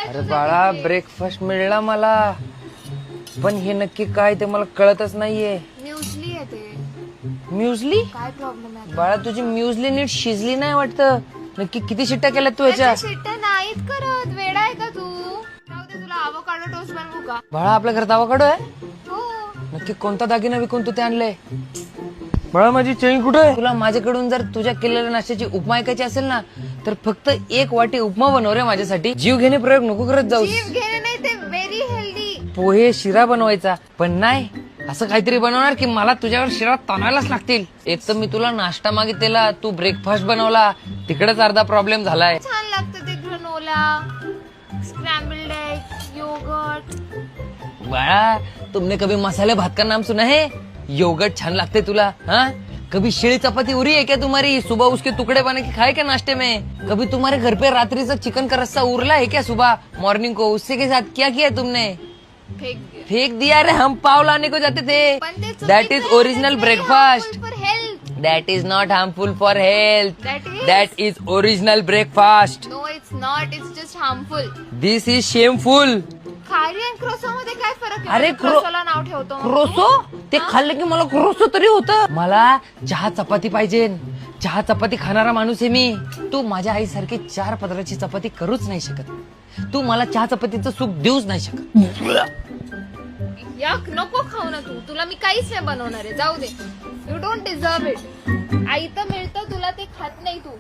अरे बाळा ब्रेकफास्ट मिळला मला, पण हे नक्की काय ते मला कळतच नाहीये. म्युसली आहे ते. म्युझली? काय प्रॉब्लेम आहे? बाळा तुझी म्युझली नीट शिजली नाही वाटतं. नक्की किती शिट्ट्या केल्यात तू याच्या? शिट्ट्या नाहीत करत. वेडा आहे का तू? जाऊ दे, तुला अवोकाडो टोस्ट बनवू का? बाळा आपल्या घरात आवाकाडो आहे? हो. नक्की कोणता दागिना विकून तू ते आणलंय? बाळा माझी चेन कुठे आहे? तुला माझ्याकडून जर तुझ्या केलेल्या नाश्त्याची उपमा ऐकायची असेल ना, तर फक्त एक वाटी उपमा बनव रे माझ्यासाठी. जीव घेणे प्रयोग नको करत जाऊ. जीव घेणे नाही, ते व्हेरी हेल्दी. पोहे शिरा बनवायचा, पण नाही असं काहीतरी बनवणार की मला तुझ्यावर शिरा ताणायलाच लागतील. एक तर मी तुला नाश्ता मागितलेला, तू ब्रेकफास्ट बनवला, तिकडेच अर्धा प्रॉब्लेम झालाय. छान लागतं ते ग्रनोला, स्क्रॅम्बल्ड एग, योगर्ट. बाळा तुमने कभी मसाले भात का नाम सुना है? योगर्ट छान लगते तुला? हाँ, कभी शीली चपाती उरी है क्या तुम्हारी? सुबह उसके टुकड़े बने के खाए क्या नाश्ते में? कभी तुम्हारे घर पे रात्रि से चिकन का रस्सा उरला है क्या सुबह मॉर्निंग को? उससे के साथ क्या किया तुमने? फेंक दिया रे. हम पाव लाने को जाते थे. That is original breakfast. That is not harmful for health. That is original breakfast. No, it's not. It's just harmful. This is shameful. खारी आणि क्रोसो मध्ये काय फरक आहे? अरे क्रोसोला नाव ठेवतो. क्रोसो? ते खाल्लं की मला क्रोसो तरी होतं. मला चहा चपाती पाहिजे. चहा चपाती खाणारा माणूस आहे मी. तू माझ्या आईसारखी 4 पदराची चपाती करूच नाही शकत. तू मला चहा चपातीचं सुख देऊच नाही शकत. याक नको खाऊ ना तू. तुला मी काहीच नाही बनवणार आहे. जाऊ दे. You don't deserve it. आई तर मिळतं तुला, ते खात नाही तू.